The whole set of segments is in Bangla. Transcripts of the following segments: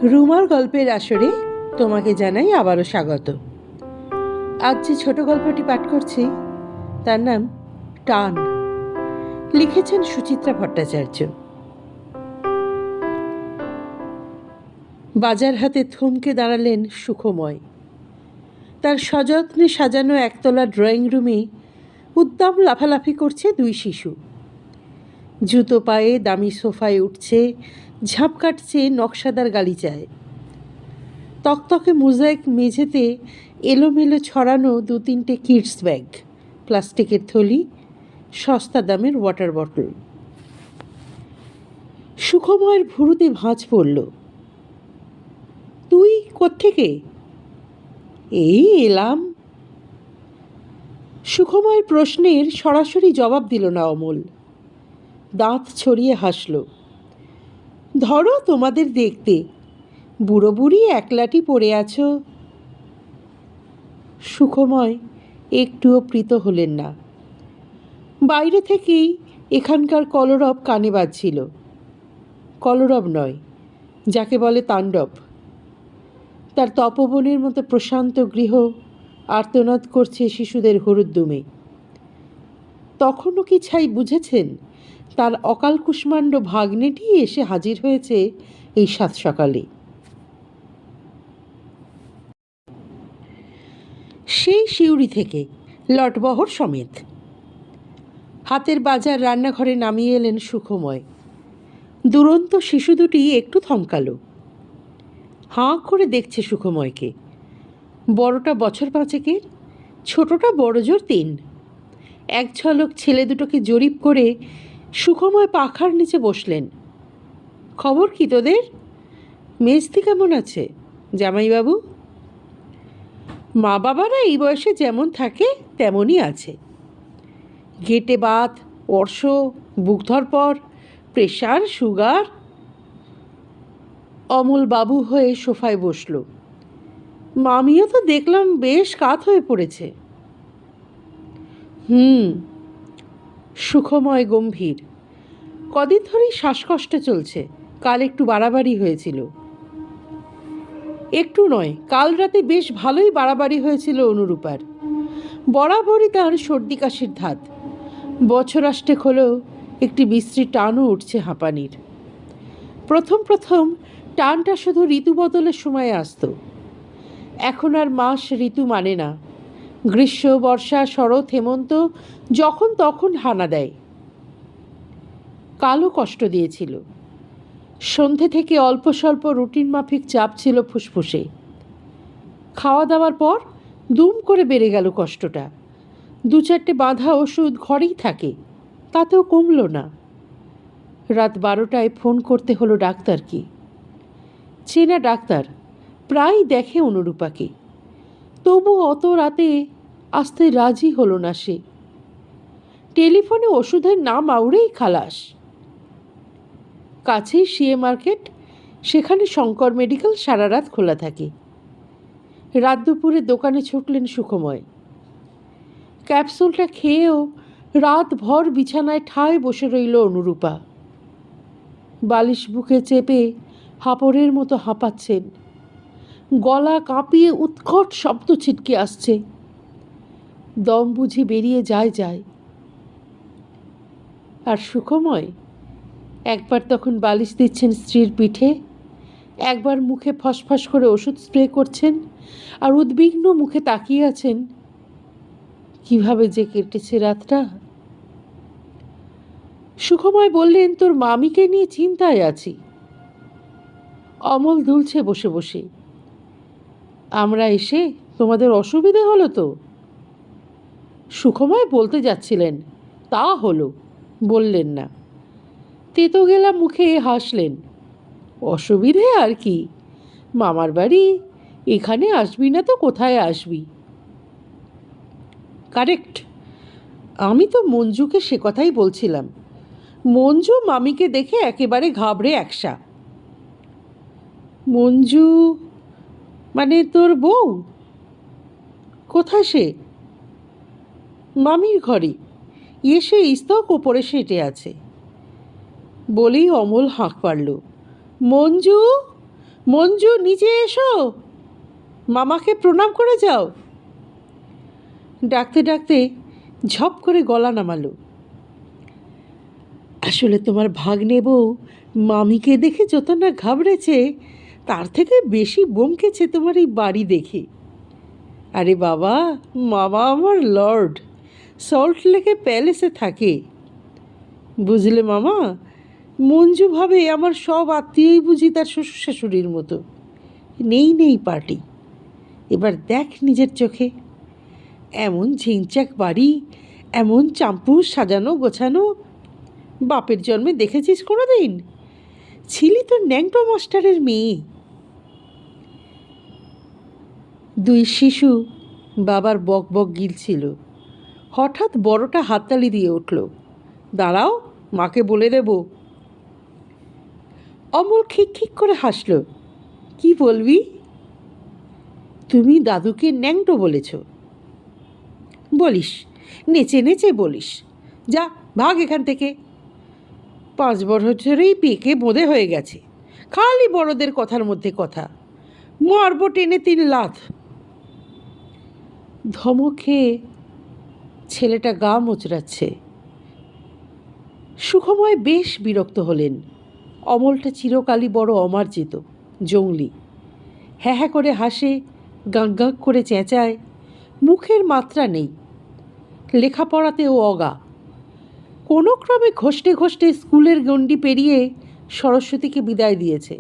রুমার গল্পের আসরে তোমাকে জানাই আবারও স্বাগত। আজ যে ছোট গল্পটি পাঠ করছি তার নাম টান। লিখেছেন সুচিত্রা ভট্টাচার্য। বাজার হাতে থমকে দাঁড়ালেন সুখময়। তার সযত্নে সাজানো একতলা ড্রয়িং রুমে উদ্দাম লাফালাফি করছে দুই শিশু। জুতো পায়ে দামি সোফায় উঠছে, ঝাঁপ কাটছে নকশাদার গালিচায়। তকতকে মোজাইক মেঝেতে এলোমেলো ছড়ানো 2-3টে কিডস ব্যাগ, প্লাস্টিকের থলি, সস্তা দামের ওয়াটার বটল। সুখময়ের ভুরুতে ভাঁজ পড়ল। তুই কোত্থেকে? এই এলাম। সুখময়ের প্রশ্নের সরাসরি জবাব দিল না অমল। দাঁত ছড়িয়ে হাসল। ধরো তোমাদের দেখতে, বুড়ো বুড়ি একলাটি পড়ে আছো। সুখময় একটুও প্রীত হলেন না। বাইরে থেকেই এখানকার কলরব কানে বাজছিল। কলরব নয়, যাকে বলে তাণ্ডব। তার তপবনের মতো প্রশান্ত গৃহ আর্তনাদ করছে শিশুদের হুরুদ্দুমে। তখনও কি ছাই বুঝেছেন তার অকাল কুষ্মাণ্ড ভাগ্নেটি এসে হাজির হয়েছে এই সাত সকালে। সেই সিউড়ি থেকে লটবহর সমেত হাতের বাজার রান্নাঘরে নামিয়ে এলেন সুখময়। দুরন্ত শিশু দুটি একটু থমকালো। হাঁ করে দেখছে সুখময়কে। বড়টা বছর 5-এর, ছোটটা বড়জোর 3। এক ঝলক ছেলে দুটোকে জরিপ করে সুখময় পাখার নিচে বসলেন। খবর কি তোদের? মেজদি কেমন আছে? জামাইবাবু? মা বাবারা এই বয়সে যেমন থাকে তেমনই আছে। ঘেটে বাত, অর্শ, বুক ধরপর, প্রেশার, সুগার। অমল বাবু হয়ে সোফায় বসল। মামিও তো দেখলাম বেশ কাত হয়ে পড়েছে। সুখময় গম্ভীর। কদিন ধরেই শ্বাসকষ্ট চলছে, কাল একটু বাড়াবাড়ি হয়েছিল। একটু নয়, কাল রাতে বেশ ভালোই বাড়াবাড়ি হয়েছিল অনুরূপার। বরাবরই তার সর্দি কাশির ধাত। বছরাষ্টেক হলেও একটি বিশ্রী টানও উঠছে হাঁপানির। প্রথম প্রথম টানটা শুধু ঋতু বদলের সময়ে আসত। এখন আর মাস ঋতু মানে না। গ্রীষ্ম, বর্ষা, শরৎ, হেমন্ত যখন তখন হানা দেয়। কালও কষ্ট দিয়েছিল। সন্ধে থেকে অল্প স্বল্প রুটিন মাফিক চাপ ছিল ফুসফুসে। খাওয়া দাওয়ার পর দুম করে বেড়ে গেল কষ্টটা। 2-4টে বাঁধা ওষুধ ঘরেই থাকে, তাতেও কমল না। রাত 12টায় ফোন করতে হলো ডাক্তারকে। চেনা ডাক্তার, প্রায় দেখে অনুরূপাকে। তবু অত রাতে আসতে রাজি হলো না সে। টেলিফোনে ওষুধের নাম আউড়েই খালাস। কাছেই সিএ মার্কেট, সেখানে শঙ্কর মেডিকেল সারা রাত খোলা থাকে। রাত দুপুরে দোকানে ছুটলেন সুখময়। ক্যাপসুলটা খেয়েও রাত ভর বিছানায় ঠায় বসে রইল অনুরূপা। বালিশ বুকে চেপে হাঁপড়ের মতো হাঁপাচ্ছেন। গলা কাঁপিয়ে উৎকট শব্দ ছিটকে আসছে। দম বুঝি বেরিয়ে যায়। আর সুখময় একবার তখন বালিশ দিচ্ছেন স্ত্রীর পিঠে, একবার মুখে ফসফস করে ওষুধ স্প্রে করছেন, আর উদ্বিগ্ন মুখে তাকিয়ে আছেন কিভাবে যে কেটেছে রাতটা। সুখময় বললেন, তোর মামিকে নিয়ে চিন্তায় আছি। অমল দুলছে বসে বসে। আমরা এসে তোমাদের অসুবিধে হলো তো? সুখময় বলতে যাচ্ছিলেন, তা হলো, বললেন না। তেতো গেলা মুখে হাসলেন। অসুবিধে আর কি, মামার বাড়ি, এখানে আসবি না তো কোথায় আসবি? কারেক্ট, আমি তো মঞ্জুকে সে কথাই বলছিলাম। মঞ্জু মামিকে দেখে একেবারে ঘাবড়ে একসা। মঞ্জু মানে তোর বউ? কোথায় সে? মামির ঘরে, এসে ইস্তক ওপরে সেটে আছে। বলেই অমল হাঁক পারল, মঞ্জু, মঞ্জু, নিচে এসো, মামাকে প্রণাম করে যাও। ডাকতে ডাকতে ঝপ করে গলা নামালো। আসলে তোমার ভাগ্নে বউ মামিকে দেখে যত না ঘাবড়েছে, তার থেকে বেশি বমকেছে তোমার এই বাড়ি দেখে। আরে বাবা, মামা আমার লর্ড, সল্ট লেকে প্যালেসে থাকে, বুঝলে মামা। মঞ্জু ভাবে আমার সব আত্মীয়ই বুঝি তার শ্বশুর শাশুড়ির মতো। নেই নেই পার্টি। এবার দেখ নিজের চোখে, এমন ঝিনচাক বাড়ি, এমন চাম্পুস সাজানো গোছানো, বাপের জন্মে দেখেছিস কোনো দিন? ছিলি তো ন্যাংটো মাস্টারের মেয়ে। দুই শিশু বাবার বক বক গিলছিল। হঠাৎ বড়টা হাততালি দিয়ে উঠল। দাঁড়াও, মাকে বলে দেব। অমল খিক খিক করে হাসল। কি বলবি? তুমি দাদুকে ন্যাংটো বলেছ। বলিস, নেচে নেচে বলিস। যা, ভাগ এখান থেকে। 5 বছরেই পেকে বোঁদে হয়ে গেছে, খালি বড়দের কথার মধ্যে কথা। মারব টেনে 3 লাথ। ধমক খেয়ে ছেলেটা গা মোচড়াচ্ছে। সুখময় বেশ বিরক্ত হলেন। অমলটা চিরকালই বড় অমার্জিত, জংলি। হ্যাঁ হ্যাঁ করে হাসে, গাঁক গাঁক করে চেঁচায়, মুখের মাত্রা নেই। লেখাপড়াতেও অগা। কোনো ক্রমে ঘষ্টে ঘষ্টে স্কুলের গণ্ডি পেরিয়ে সরস্বতীকে বিদায় দিয়েছে।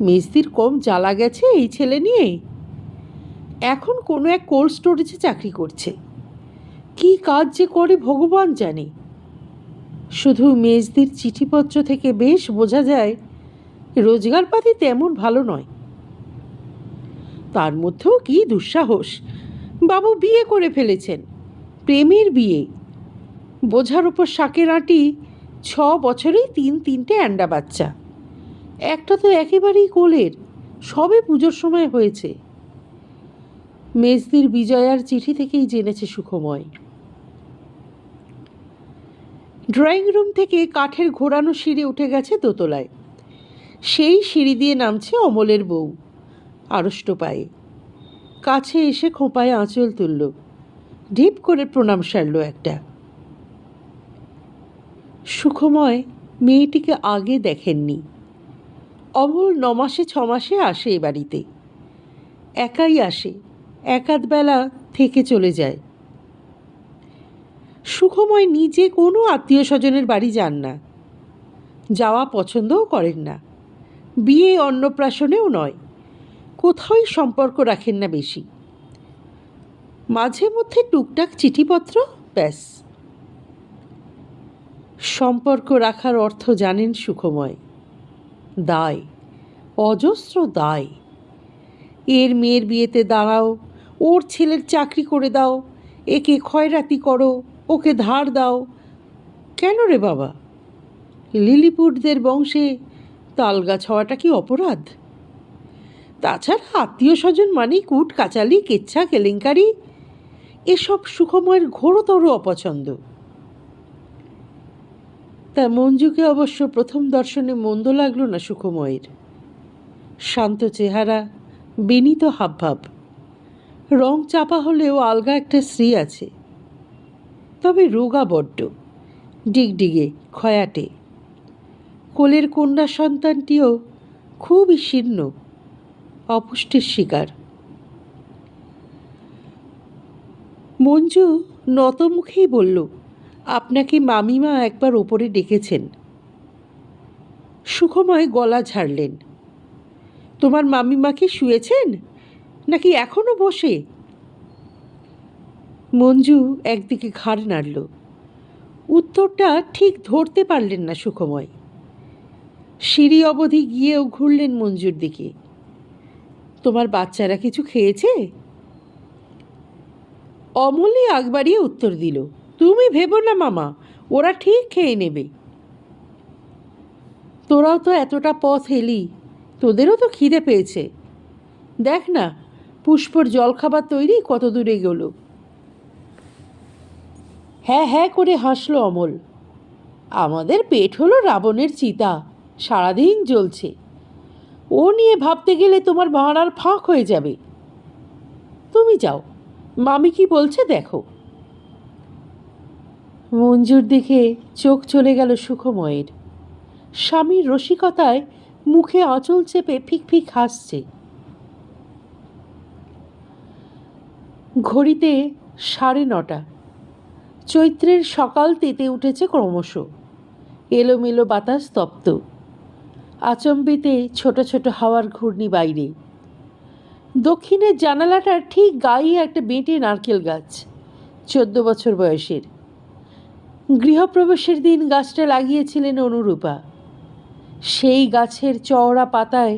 মেজদির কম জ্বালা গেছে এই ছেলে নিয়ে। এখন কোনো এক কোল্ড স্টোরেজে চাকরি করছে। কি কাজ যে করে ভগবান জানে। শুধু মেজদির চিঠিপত্র থেকে বেশ বোঝা যায় রোজগারপাতি তেমন ভালো নয়। তার মধ্যেও কি দুঃসাহস, বাবু বিয়ে করে ফেলেছেন, প্রেমের বিয়ে। বোঝার ওপর শাকের আঁটি, 6 বছরেই 3টে অ্যান্ডা বাচ্চা। একটা তো একেবারেই কোলের, সবে পুজোর সময় হয়েছে। মেজদির বিজয়ার চিঠি থেকেই জেনেছে সুখময়। ড্রয়িং রুম থেকে কাঠের ঘোরানো সিঁড়ি উঠে গেছে দোতলায়। সেই সিঁড়ি দিয়ে নামছে অমলের বউ, আড়ষ্ট পায়ে। কাছে এসে খোঁপায় আঁচল তুলল, ঢিপ করে প্রণাম সারল একটা। সুখময় মেয়েটিকে আগে দেখেননি। অমল 9 মাসে 6 মাসে আসে এ বাড়িতে। একাই আসে, একাধ বেলা থেকে চলে যায়। সুখময় নিজে কোনো আত্মীয় স্বজনের বাড়ি যান না, যাওয়া পছন্দও করেন না। বিয়ে অন্নপ্রাশনেও নয়, কোথাওই সম্পর্ক রাখেন না বেশি। মাঝে মধ্যে টুকটাক চিঠিপত্র, ব্যাস। সম্পর্ক রাখার অর্থ জানেন সুখময়। দায়, অজস্র দায়। এর মেয়ের বিয়েতে দাঁড়াও, ওর ছেলের চাকরি করে দাও, একে খয়রাতি করো, ওকে ধার দাও। কেন রে বাবা? লিলিপুটদের বংশে তালগাছ হওয়াটা কি অপরাধ? তাছাড়া আত্মীয় স্বজন মানেই কুট কাচালি, কেচ্ছা, কেলেঙ্কারি। এসব সুখময়ের ঘোরতর অপছন্দ। তা মঞ্জুকে অবশ্য প্রথম দর্শনে মন্দ লাগলো না সুখময়ের। শান্ত চেহারা, বিনীত হাবভাব, রং চাপা হলেও আলগা একটা শ্রী আছে। তবে রোগা বড্ড, ডিগডিগে, খয়াটে। কোলের কন্যা সন্তানটিও খুবই শীর্ণ, অপুষ্টির শিকার। মঞ্জু নত মুখেই বলল, আপনাকে মামিমা একবার ওপরে ডেকেছেন। সুখময় গলা ঝাড়লেন। তোমার মামিমা কি শুয়েছেন, নাকি এখনো বসে? মঞ্জু একদিকে ঘাড় নাড়ল। উত্তরটা ঠিক ধরতে পারলেন না সুখময়। সিঁড়ি অবধি গিয়েও ঘুরলেন মঞ্জুর দিকে। তোমার বাচ্চারা কিছু খেয়েছে? অমলই আগ বাড়িয়ে উত্তর দিল, তুমি ভেবো না মামা, ওরা ঠিক খেয়ে নেবে। তোরাও তো এতটা পথ এলি, তোদেরও তো খিদে পেয়েছে। দেখ না, পুষ্পর জলখাবার তৈরি কত দূরে গেল। হ্যাঁ হ্যাঁ করে হাসল অমল। আমাদের পেট হলো রাবণের চিতা, সারাদিন জ্বলছে। ও নিয়ে ভাবতে গেলে তোমার ভাঁড়ার ফাঁক হয়ে যাবে। তুমি যাও, মামি কি বলছে দেখো। মঞ্জুর দিকে চোখ চলে গেল সুখময়ের। স্বামীর রসিকতায় মুখে আঁচল চেপে ফিক ফিক হাসছে। ঘড়িতে 9:30। চৈত্রের সকাল তেতে উঠেছে ক্রমশ। এলোমেলো বাতাস তপ্ত। আচম্বিতে ছোট ছোট হাওয়ার ঘূর্ণি বাইরে। দক্ষিণের জানালাটার ঠিক গায়ে একটা বেঁটে নারকেল গাছ, 14 বছর বয়সের। গৃহপ্রবেশের দিন গাছটা লাগিয়েছিলেন অনুরূপা। সেই গাছের চওড়া পাতায়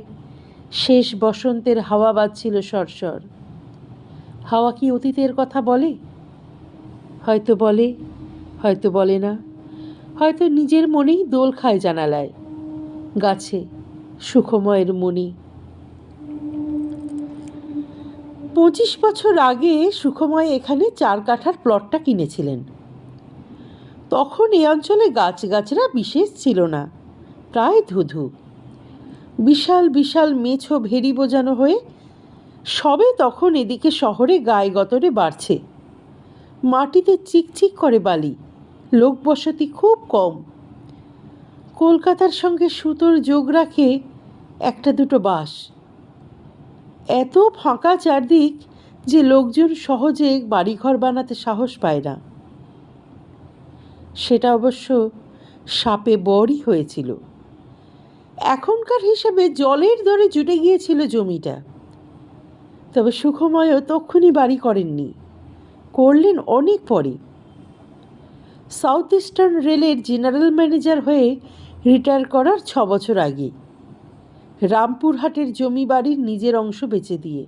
শেষ বসন্তের হাওয়া বাজছিল সরসর। হাওয়া কি অতীতের কথা বলে? হয়তো বলে, হয়তো বলে না, হয়তো নিজের মনেই দোল খায় জানালায়। গাছে সুখময়ের মনি। 25 বছর আগে সুখময় এখানে 4 কাঠার প্লটটা কিনেছিলেন। তখন এই অঞ্চলে গাছগাছরা বিশেষ ছিল না, প্রায় ধুধু। বিশাল বিশাল মেছো ভেরি বোঝানো হয়ে সবে তখন এদিকে শহরে গায়ে গতরে বাড়ছে। মাটিতে চিকচিক করে বালি, লোক বসতি খুব কম। কলকাতার সঙ্গে সুতোর যোগ রাখে একটা দুটো বাস। এত ফাঁকা চারদিক যে লোকজন সহজে বাড়িঘর বানাতে সাহস পায় না। সেটা অবশ্য সাপে বরই হয়েছিল। এখনকার হিসাবে জলের দরে জুটে গিয়েছিল জমিটা। তবে সুখময়ও তক্ষুনি বাড়ি করেননি, করলেন অনেক পরে। সাউথ ইস্টার্ন রেলের জেনারেল ম্যানেজার হয়ে রিটায়ার করার 6 বছর আগে, রামপুরহাটের জমি বাড়ির নিজের অংশ বেচে দিয়ে।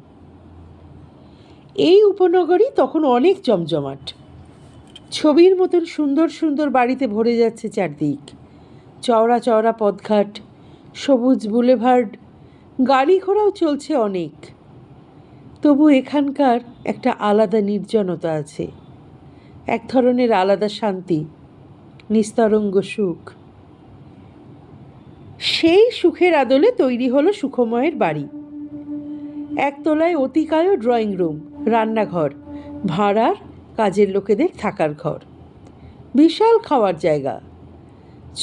এই উপনগরই তখন অনেক জমজমাট। ছবির মতন সুন্দর সুন্দর বাড়িতে ভরে যাচ্ছে চারদিক। চওড়া চওড়া পথঘাট, সবুজ বুলেভার্ড, গাড়ি ঘোড়াও চলছে অনেক। তবু এখানকার একটা আলাদা নির্জনতা আছে, এক ধরনের আলাদা শান্তি, নিস্তরঙ্গ সুখ। সেই সুখের আদলে তৈরি হলো সুখময়ের বাড়ি। একতলায় অতিকায় ড্রয়িং রুম, রান্নাঘর, ভাড়ার কাজের লোকেদের থাকার ঘর, বিশাল খাওয়ার জায়গা,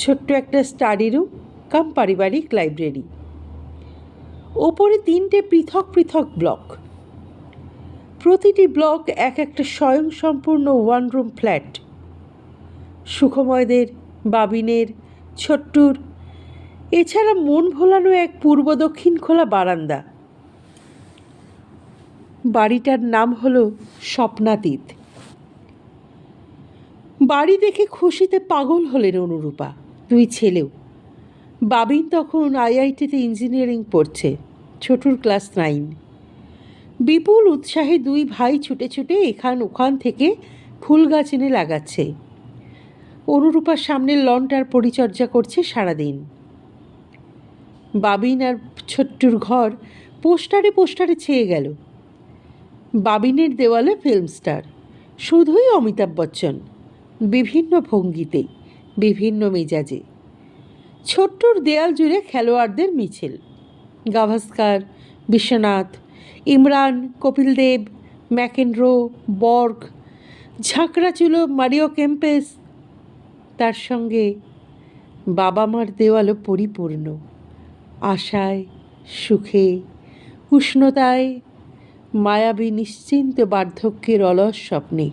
ছোট্ট একটা স্টাডি রুম কাম পারিবারিক লাইব্রেরি। ওপরে 3টে পৃথক পৃথক ব্লক। প্রতিটি ব্লক এক একটা স্বয়ংসম্পূর্ণ 1 রুম ফ্ল্যাট। সুখময়দের, বাবিনের, ছোট্টুর, এছাড়া মন ভোলানো এক পূর্ব দক্ষিণ খোলা বারান্দা। বাড়িটার নাম হলো স্বপ্নাতীত। বাড়ি দেখে খুশিতে পাগল হলেন অনুরূপা, 2 ছেলেও। বাবিন তখন আইআইটিতে ইঞ্জিনিয়ারিং পড়ছে, ছোটুর ক্লাস 9। বিপুল উৎসাহে 2 ভাই ছুটে ছুটে এখান ওখান থেকে ফুল গাছ এনে লাগাচ্ছে। অনুরূপার সামনের লনটার পরিচর্যা করছে সারাদিন। বাবিন আর ছোট্টুর ঘর পোস্টারে পোস্টারে ছেয়ে গেল। বাবিনের দেওয়ালে ফিল্ম স্টার, শুধুই অমিতাভ বচ্চন, বিভিন্ন ভঙ্গিতে, বিভিন্ন মেজাজে। ছোট্টুর দেয়াল জুড়ে খেলোয়াড়দের মিছিল, গাভাস্কার, বিশ্বনাথ, ইমরান, কপিল দেব, ম্যাকেনরো, বর্গ, ঝাঁকড়া চুলো মারিও কেম্পেস। তার সঙ্গে বাবা মার দেওয়ালও পরিপূর্ণ, আশায়, সুখে, উষ্ণতায়, মায়াবী নিশ্চিন্ত বার্ধক্যের অলস স্বপ্নে।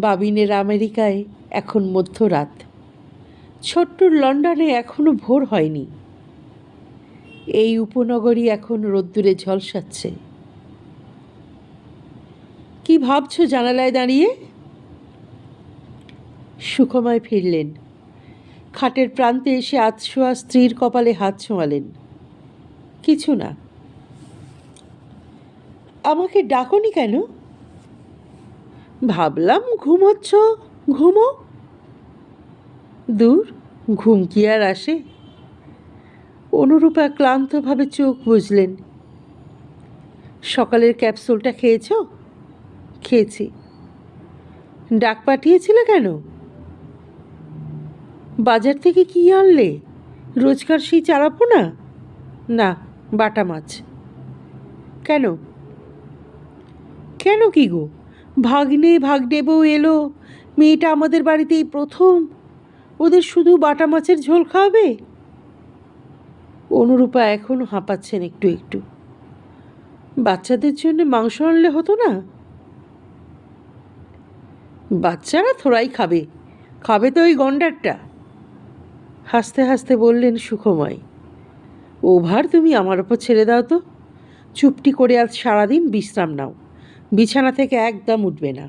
বাবিনের আমেরিকায় এখন মধ্যরাত, ছোট্টুর লন্ডনে এখনো ভোর হয়নি। এই উপনগরী এখন রোদ্দুরে ঝলসাচ্ছে। কি ভাবছো জানালায় দাঁড়িয়ে? সুখময় ফিরলেন। খাটের প্রান্তে এসে আতশোয়া স্ত্রীর কপালে হাত ছোঁয়ালেন। কিছু না। আমাকে ডাকনি কেন? ভাবলাম ঘুমোচ্ছ, ঘুমো। দূর, ঘুম কি আর আসে? অনুরূপা ক্লান্তভাবে চোখ বুজলেন। সকালের ক্যাপসুলটা খেয়েছ? খেয়েছি। ডাক পাঠিয়েছিলে কেন? বাজার থেকে কি আনলে? রোজকার সেই চারাপো না? না, বাটা মাছ। কেন? কেন কি গো? ভাগ্নে ভাগ্নে বউ এলো, মেয়েটা আমাদের বাড়িতে এই প্রথম, ওদের শুধু বাটা মাছের ঝোল খাওয়াবে? অনুরূপা এখনও হাঁপাচ্ছেন একটু একটু। বাচ্চাদের জন্য মাংস আনলে হতো না? বাচ্চারা থোড়াই খাবে, খাবে তো ওই গন্ডারটা। হাসতে হাসতে বললেন সুখময়, ওভার তুমি আমার ওপর ছেড়ে দাও তো। চুপটি করে আজ সারাদিন বিশ্রাম নাও, বিছানা থেকে একদম উঠবে না।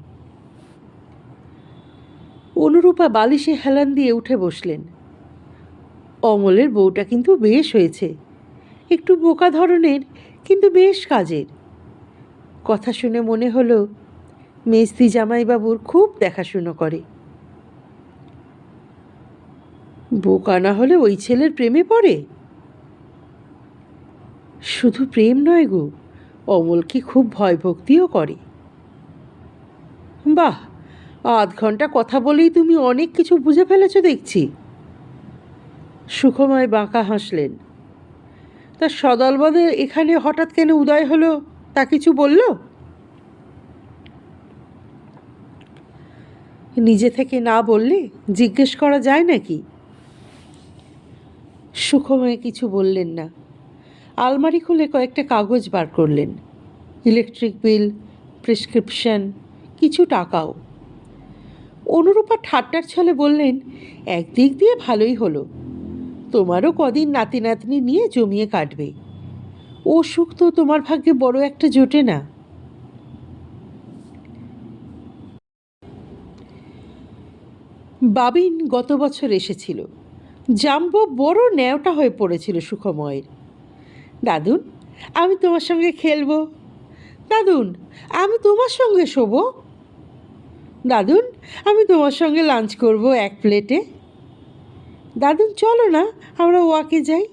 অনুরূপা বালিশে হেলান দিয়ে উঠে বসলেন। অমলের বউটা কিন্তু বেশ হয়েছে, একটু বোকা ধরনের, কিন্তু বেশ কাজের। কথা শুনে মনে হলো মেজদি জামাইবাবুর খুব দেখাশুনো করে। বোকা না হলে ওই ছেলের প্রেমে পড়ে? শুধু প্রেম নয় গো, অমল কি খুব ভয়ভক্তিও করে। বাহ, আধ ঘন্টা কথা বলেই তুমি অনেক কিছু বুঝে ফেলেছ দেখছি। সুখময় বাঁকা হাসলেন। তা সদলবদে এখানে হঠাৎ কেন উদয় হলো, তা কিছু বলল? নিজে থেকে না বললে জিজ্ঞেস করা যায় নাকি? সুখময় কিছু বললেন না। আলমারি খুলে কয়েকটা কাগজ বার করলেন, ইলেকট্রিক বিল, প্রেসক্রিপশন, কিছু টাকাও। অনুরূপা ঠাট্টার ছলে বললেন, একদিক দিয়ে ভালোই হলো, তোমারও কদিন নাতি নাতনি নিয়ে জমিয়ে কাটবে। ও সুখ তো তোমার ভাগ্যে বড় একটা জোটে না। বাবিন গত বছর এসেছিল। জাম্বো বড় ন্যাওটা হয়ে পড়েছিল সুখময়ের। দাদুন, আমি তোমার সঙ্গে খেলবো। দাদুন, আমি তোমার সঙ্গে শোবো। দাদুন, আমি তোমার সঙ্গে লাঞ্চ করব এক প্লেটে। দাদুন, চলো না আমরা ওয়াকে যাই।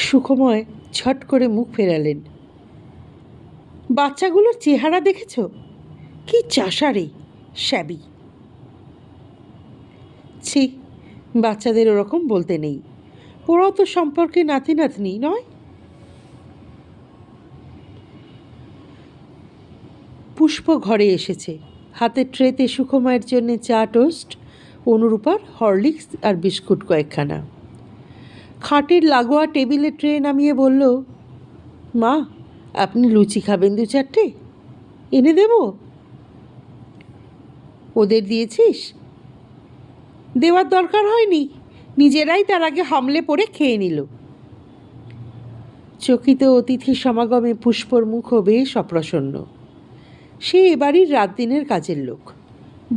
সুখময় ছট করে মুখ ফেরালেন। বাচ্চাগুলোর চেহারা দেখেছ? কি চাষারে, শ্যাবি। ছি, বাচ্চাদের ওরকম বলতে নেই, ওরাও তো সম্পর্কে নাতি নাতনি নয়। পুষ্প ঘরে এসেছে, হাতের ট্রেতে সুখময়ের জন্য চা, টোস্ট, অনুরূপার হরলিক্স আর বিস্কুট কয়েকখানা। খাটের লাগোয়া টেবিলে ট্রে নামিয়ে বলল, মা, আপনি লুচি খাবেন 2-4টে? এনে দেব? ওদের দিয়েছিস? দেওয়ার দরকার হয়নি, নিজেরাই তার আগে হামলে পড়ে খেয়ে নিল। চকিত অতিথি সমাগমে পুষ্পর মুখও বেশ অপ্রসন্ন। সে এবাড়ির রাত দিনের কাজের লোক,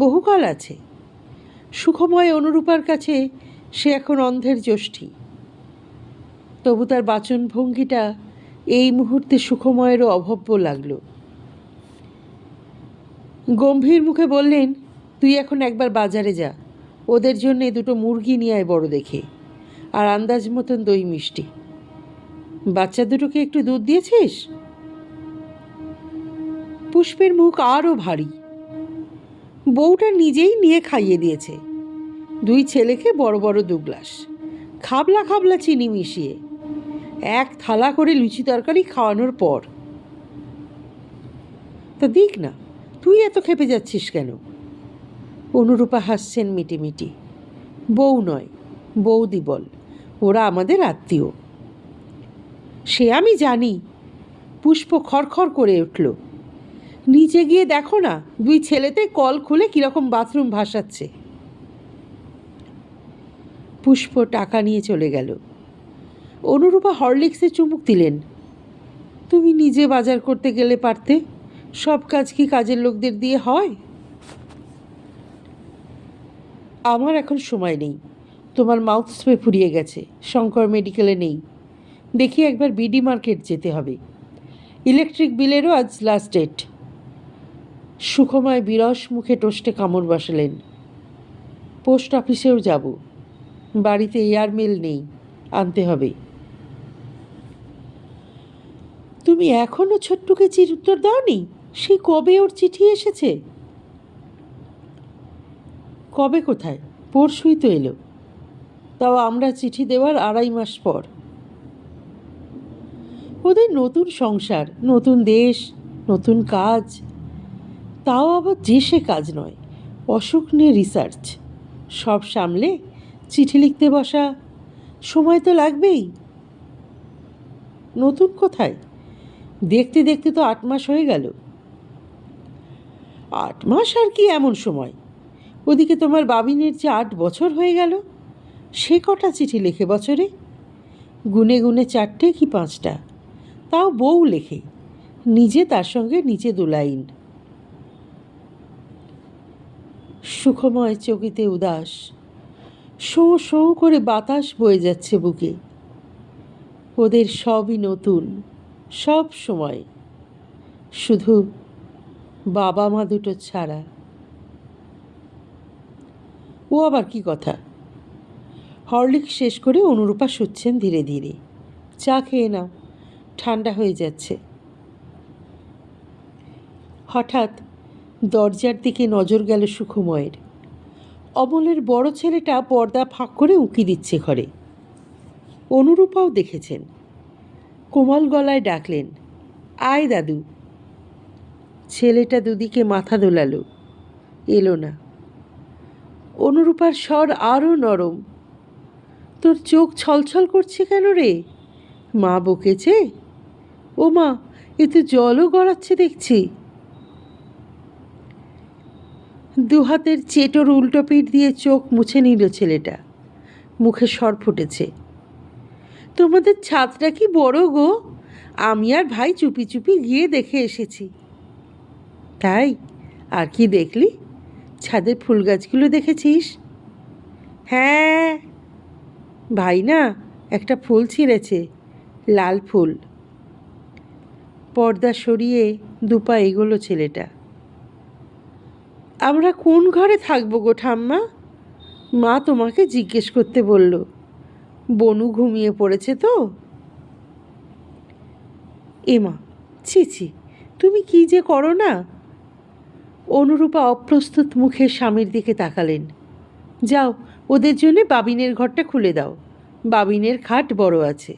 বহুকাল আছে। সুখময় অনুরূপার কাছে সে এখন অন্ধের জ্যোষ্ঠী। তবু তার বাচনভঙ্গিটা এই মুহূর্তে সুখময়েরও অভব্য লাগল। গম্ভীর মুখে বললেন, তুই এখন একবার বাজারে যা, ওদের জন্যে 2টো মুরগি নিয়ে আয় বড় দেখে, আর আন্দাজ মতন দই মিষ্টি। বাচ্চা দুটোকে একটু দুধ দিয়েছিস? পুষ্পের মুখ আরও ভারী। বউটা নিজেই নিয়ে খাইয়ে দিয়েছে, 2 ছেলেকে বড় বড় 2 গ্লাস, খাবলা খাবলা চিনি মিশিয়ে, 1 থালা করে লুচি তরকারি খাওয়ানোর পর। তা দিক না, তুই এত খেপে যাচ্ছিস কেন? অনুরূপা হাসছেন মিটিমিটি। বউ নয়, বৌদি বল, ওরা আমাদের আত্মীয়। সে আমি জানি। পুষ্প খড়খড় করে উঠল। নিচে গিয়ে দেখো না, 2 ছেলেতে কল খুলে কীরকম বাথরুম ভাসাচ্ছে। পুষ্প টাকা নিয়ে চলে গেল। অনুরূপা হরলিক্সে চুমুক দিলেন। তুমি নিজে বাজার করতে গেলে পারতে, সব কাজ কি কাজের লোকদের দিয়ে হয়? আমার এখন সময় নেই, তোমার মাউথ স্প্রে ফুরিয়ে গেছে, শঙ্কর মেডিকেলে নেই। দেখি একবার বিডি মার্কেট যেতে হবে, ইলেকট্রিক বিলেরও আজ লাস্ট ডেট। সুখময় বিরস মুখে টোস্টে কামড় বসালেন। পোস্ট অফিসেও যাব, বাড়িতে এয়ারমেল নেই, আনতে হবে। তুমি এখনও ছোট্টুকে উত্তর দাওনি? সেই কবে ওর চিঠি এসেছে? কবে কোথায়, পরশুই তো এলো। তাও আমরা চিঠি দেওয়ার 2.5 মাস পর। ওদের নতুন সংসার, নতুন দেশ, নতুন কাজ, তাও আবার যে সে কাজ নয়, অসুখ নিয়ে রিসার্চ, সব সামলে চিঠি লিখতে বসা, সময় তো লাগবেই। নতুন কোথায়, দেখতে দেখতে তো 8 মাস হয়ে গেল। 8 মাস আর কি এমন সময়, ওদিকে তোমার বাবিনের যে 8 বছর হয়ে গেল, সে কটা চিঠি লেখে বছরে? গুনে গুনে 4টে কি 5টা, তাও বউ লেখে, নিজে তার সঙ্গে নিচে 2 লাইন। সুখময় চকিতে উদাস, শোঁ শোঁ করে বাতাস বয়ে যাচ্ছে বুকে। ওদের সবই নতুন, সব সময়, শুধু বাবা মা দুটো ছাড়া। ও আবার কি কথা? হরলিক্স শেষ করে অনুরূপা শুচ্ছেন ধীরে ধীরে। চা খেয়ে নাও, ঠান্ডা হয়ে যাচ্ছে। হঠাৎ দরজার দিকে নজর গেল সুখময়ের। অমলের বড় ছেলেটা পর্দা ফাঁক করে উঁকি দিচ্ছে ঘরে। অনুরূপাও দেখেছেন। কোমল গলায় ডাকলেন, আয় দাদু। ছেলেটা দুদিকে মাথা দোলালো, এলো না। অনুরূপার স্বর আরও নরম, তোর চোখ ছলছল করছে কেন রে? মা বকেছে? ও মা, এ তো জলও গড়াচ্ছে দেখছি। 2 হাতের চেটোর উল্টো পিঠ দিয়ে চোখ মুছে নিল ছেলেটা, মুখে স্বর ফুটেছে, তোমাদের ছাদটা কি বড় গো? আমি আর ভাই চুপি চুপি গিয়ে দেখে এসেছি। তাই? আর কি দেখলি? ছাদের ফুল গাছগুলো দেখেছিস? হ্যাঁ, ভাই না একটা ফুল ছিঁড়েছে, লাল ফুল। পর্দা সরিয়ে 2 পা এগোলো ছেলেটা। আমরা কোন ঘরে থাকবো গো ঠাম্মা? মা তোমাকে জিজ্ঞেস করতে বলল। বনু ঘুমিয়ে পড়েছে তো। এমা, ছি ছি, তুমি কি যে করো না। অনুরূপা অপ্রস্তুত মুখে স্বামীর দিকে তাকালেন। যাও, ওদের জন্য বাবিনের ঘরটা খুলে দাও, বাবিনের খাট বড় আছে।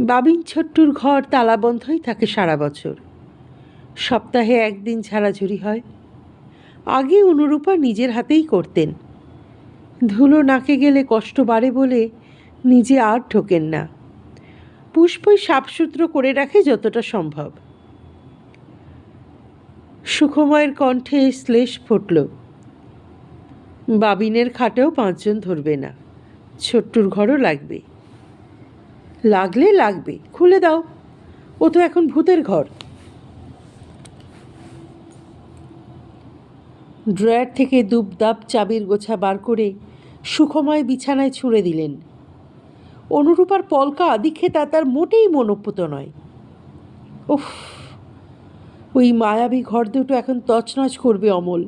বাবিন ছোট্টুর ঘর তালাবন্ধই থাকে সারা বছর, সপ্তাহে 1 দিন ঝাড়াঝুড়ি হয়। আগে অনুরূপা নিজের হাতেই করতেন। ধুলো নাকে গেলে কষ্ট বাড়ে বলে নিজে আর ঢোকেন না। পুষ্পই সাফসুতরো করে রাখে যতটা সম্ভব। সুখময়ের কণ্ঠে শ্লেষ ফুটল, বাবিনের খাটেও 5 জন ধরবে না, ছোট্টুর ঘরও লাগবে। লাগলে লাগবে, খুলে দাও, ও তো এখন ভূতের ঘর। ড্রয়ার থেকে দুপদাপ চাবির গোছা বার করে সুখময় বিছানায় ছুঁড়ে দিলেন। অনুরূপার পলকা আদিক্ষেতা তার মোটেই মনোপুত নয়। উফ, ওই মায়াবী ঘর দুটো এখন তছনছ করবে অমল,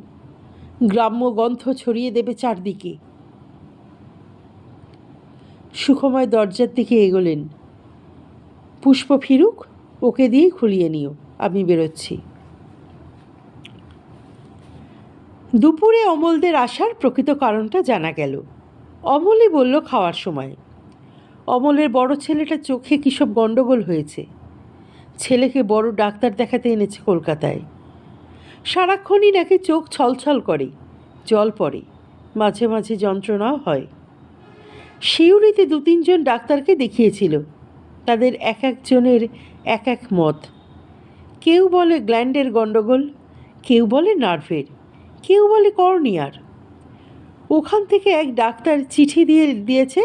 গ্রাম্য গন্ধ ছড়িয়ে দেবে চারদিকে। সুখময় দরজার দিকে এগোলেন। পুষ্প ফিরুক, ওকে দিয়েই খুলিয়ে নিও, আমি বেরোচ্ছি। দুপুরে অমলদের আসার প্রকৃত কারণটা জানা গেল। অমলই বলল খাওয়ার সময়। অমলের বড় ছেলেটার চোখে কী সব গণ্ডগোল হয়েছে। ছেলেকে বড় ডাক্তার দেখাতে এনেছে কলকাতায়। সারাক্ষণই নাকি চোখ ছলছল করে, জল পড়ে, মাঝে মাঝে যন্ত্রণাও হয়। সিউড়িতে 2-3 জন ডাক্তারকে দেখিয়েছিল, তাদের এক একজনের এক এক মত। কেউ বলে গ্ল্যান্ডের গণ্ডগোল, কেউ বলে নার্ভের, কেউ বলে কর্নিয়ার। ওখান থেকে এক ডাক্তার চিঠি দিয়েছে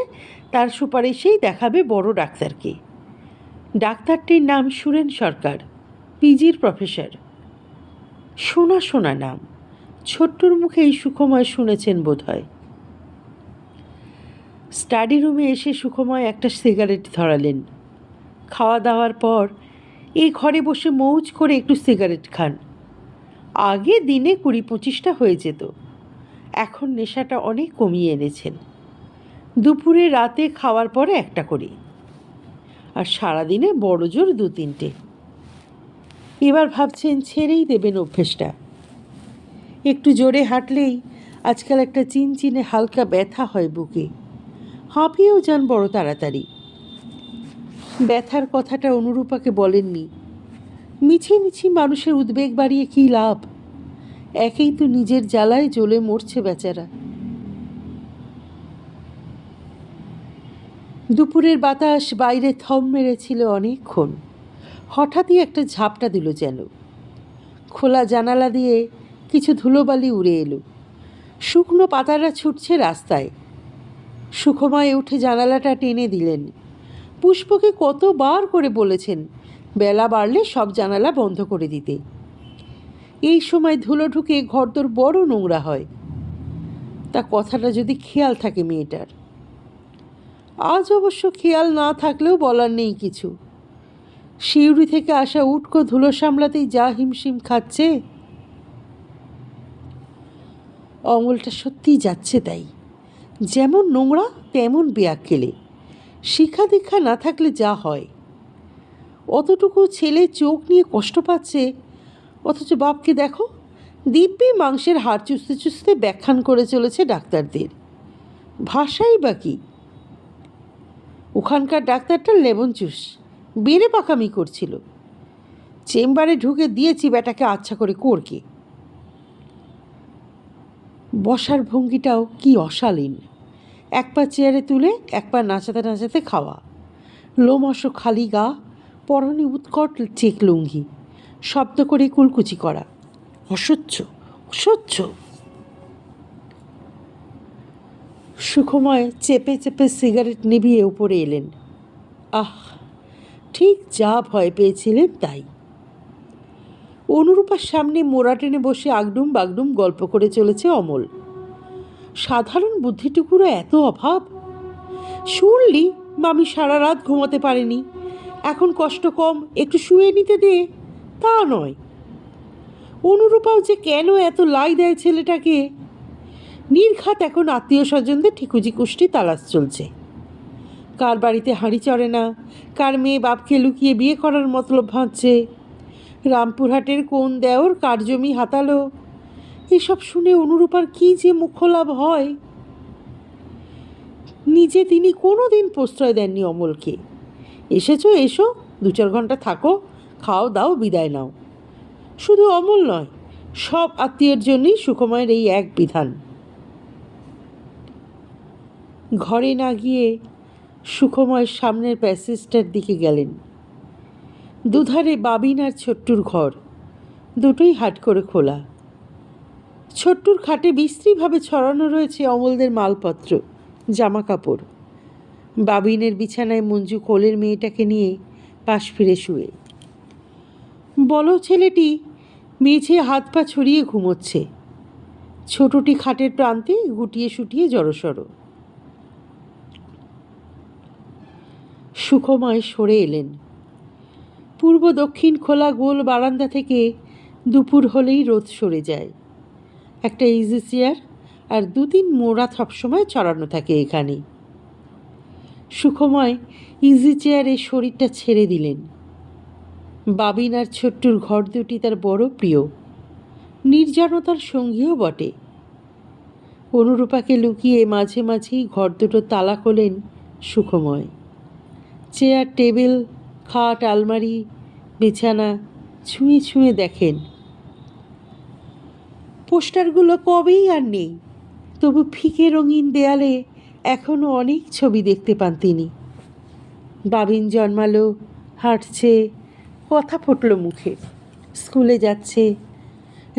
তার সুপারিশেই দেখাবে বড় ডাক্তারকে। ডাক্তারটির নাম সুরেন সরকার, পিজির প্রফেসর। শোনা শোনা নাম, ছোট্টুর মুখেই সুখময় শুনেছেন বোধ হয়। স্টাডি রুমে এসে সুখময় একটা সিগারেট ধরালেন। খাওয়া দাওয়ার পর এই ঘরে বসে মৌজ করে একটু সিগারেট খান। আগে দিনে 20-25টা হয়ে যেত, এখন নেশাটা অনেক কমিয়ে এনেছেন। দুপুরে রাতে খাওয়ার পরে একটা করে, আর সারাদিনে বড় জোর 2-3টে। এবার ভাবছেন ছেড়েই দেবেন অভ্যেসটা। একটু জোরে হাঁটলেই আজকাল একটা চিনচিনে হালকা ব্যথা হয় বুকে, হাঁপিয়েও যান বড় তাড়াতাড়ি। ব্যথার কথাটা অনুরূপাকে বলেননি। মিছি মানুষের উদ্বেগ বাড়িয়ে কী লাভ? একেই তো নিজের জ্বালায় জ্বলে মরছে বেচারা। দুপুরের বাতাস বাইরে থম মেরেছিল অনেকক্ষণ। হঠাৎই একটা ঝাপটা দিল যেন। খোলা জানালা দিয়ে কিছু ধুলোবালি উড়ে এলো। শুকনো পাতারা ছুটছে রাস্তায়। সুখময় উঠে জানালাটা টেনে দিলেন। পুষ্পকে কতবার করে বলেছেন বেলা বাড়লে সব জানালা বন্ধ করে দিতে। এই সময় ধুলো ঢুকে ঘরদোর বড় নোংরা হয়। তা কথাটা যদি খেয়াল থাকে মেয়েটার। আজ অবশ্য খেয়াল না থাকলেও বলার নেই কিছু। শিউরি থেকে আসা উটকো ধুলো সামলাতেই যা হিমশিম খাচ্ছে। অমলটা সত্যিই যাচ্ছে তাই, যেমন নোংরা তেমন বেয়াক্কেলে। শিক্ষা দীক্ষা না থাকলে যা হয়। অতটুকু ছেলে চোখ নিয়ে কষ্ট পাচ্ছে, অথচ বাপকে দেখো দিব্যি মাংসের হাড় চুষতে চুষতে ব্যাখ্যান করে চলেছে ডাক্তারদের। ভাষাই বা কি? ওখানকার ডাক্তারটা লেমন চুষ বেড়ে পাকামি করছিল। চেম্বারে ঢুকে দিয়েছি বেটাকে আচ্ছা করে কোরকে। বসার ভঙ্গিটাও কি অশালীন। এক পা চেয়ারে তুলে এক পা নাচাতে নাচাতে খাওয়া। লোমশ খালি গা, পরনে উৎকট চেক লুঙ্গি, শব্দ করে কুলকুচি করা। অসহ্য অসহ্য। সুখময় চেপে চেপে সিগারেট নিভিয়ে উপরে এলেন। আহ, ঠিক যা ভয় পেয়েছিলেন তাই। অনুরূপার সামনে মোড়া টেনে বসে আগডুম বাগডুম গল্প করে চলেছে অমল। সাধারণ বুদ্ধিটুকুরও এত অভাব। শুনলি মামি সারা রাত ঘুমাতে পারেনি, এখন কষ্ট কম, একটু শুয়ে নিতে দে। তা নয়। অনুরূপাও যে কেন এত লাই দেয় ছেলেটাকে। নির্ঘাত এখন আত্মীয় স্বজনদের ঠিকুজি কুষ্টি তালাশ চলছে। কার বাড়িতে হাঁড়ি চড়ে না, কার মেয়ে বাপকে লুকিয়ে বিয়ে করার মতলব ভাঁজছে, রামপুরহাটের কোন দেওর কার জমি হাতালো। এসব শুনে অনুরূপার কী যে মুখ্যলাভ হয়। নিজে তিনি কোনো দিন প্রশ্রয় দেননি অমলকে। এসেছো এসো, 2-4 ঘন্টা থাকো, খাও দাও, বিদায় নাও। শুধু অমল নয়, সব আত্মীয়ের জন্যই সুখময়ের এই এক বিধান। ঘরে না গিয়ে সুখময় সামনের প্যাসেজটার দিকে গেলেন। দুধারে বাবিন আর ছোট্টুর ঘর, দুটোই হাট করে খোলা। ছোট্টুর খাটে বিশ্রীভাবে ছড়ানো রয়েছে অমলদের মালপত্র, জামা কাপড়। বাবিনের বিছানায় মঞ্জু কোলের মেয়েটাকে নিয়ে পাশ ফিরে শুয়ে। বলো ছেলেটি মেঝে হাত পা ছড়িয়ে ঘুমোচ্ছে। ছোটটি খাটের প্রান্তে গুটিয়ে শুটিয়ে জড়সড়। সুখময় সরে এলেন। পূর্ব দক্ষিণ খোলা গোল বারান্দা থেকে দুপুর হলেই রোদ সরে যায়। একটা ইজি চেয়ার আর 2-3 মোড়া সবসময় চড়ানো থাকে এখানে। সুখময় ইজি চেয়ারে শরীরটা ছেড়ে দিলেন। বাবিন আর ছোট্টুর ঘর দুটি তার বড় প্রিয়, নির্জনতার সঙ্গীও বটে। অনুরূপাকে লুকিয়ে মাঝে মাঝেই ঘর দুটো তালা খোলেন সুখময়। চেয়ার টেবিল খাট আলমারি বিছানা ছুঁয়ে ছুঁয়ে দেখেন। পোস্টারগুলো কবেই আর নেই, তবু ফিকে রঙিন দেয়ালে এখনও অনেক ছবি দেখতে পান তিনি। বাবিন জন্মালো, হাঁটছে, কথা ফুটল মুখে, স্কুলে যাচ্ছে।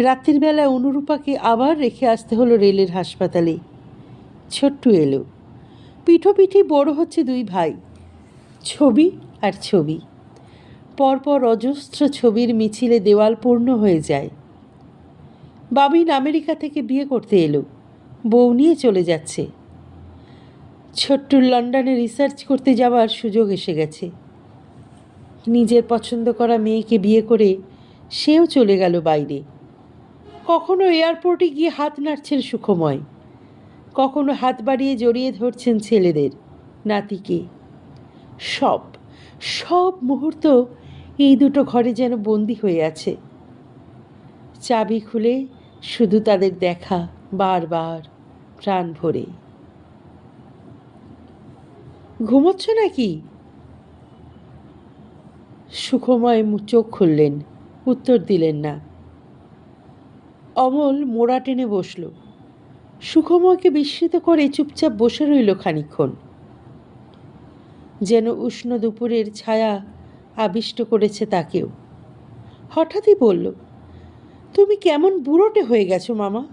রাত্রির বেলা অনুরূপাকে আবার রেখে আসতে হলো রেলের হাসপাতালে। ছোট্টু এলো। পিঠোপিঠি বড় হচ্ছে 2 ভাই। ছবি আর ছবি, পরপর অজস্র ছবির মিছিলে দেওয়াল পূর্ণ হয়ে যায়। বাবিন আমেরিকা থেকে বিয়ে করতে এলো, বউ নিয়ে চলে যাচ্ছে। ছোট্টুর লন্ডনে রিসার্চ করতে যাওয়ার সুযোগ এসে গেছে। নিজের পছন্দ করা মেয়েকে বিয়ে করে সেও চলে গেল বাইরে। কখনো এয়ারপোর্টে গিয়ে হাত নাড়ছেন সুখময়, কখনো হাত বাড়িয়ে জড়িয়ে ধরছেন ছেলেদের, নাতিকে। সব সব মুহূর্ত এই দুটো ঘরে যেন বন্দি হয়ে আছে। চাবি খুলে শুধু তাদের দেখা, বারবার প্রাণ ভরে। ঘুমোচ্ছ নাকি? সুখময় চোখ খুললেন, উত্তর দিলেন না। অমল মোড়া টেনে বসল। সুখময়কে বিস্মিত করে চুপচাপ বসে রইল খানিকক্ষণ। যেন উষ্ণ দুপুরের ছায়া আবিষ্ট করেছে তাকেও। হঠাৎই বলল, তুমি কেমন বুড়োটে হয়ে গেছো মামা।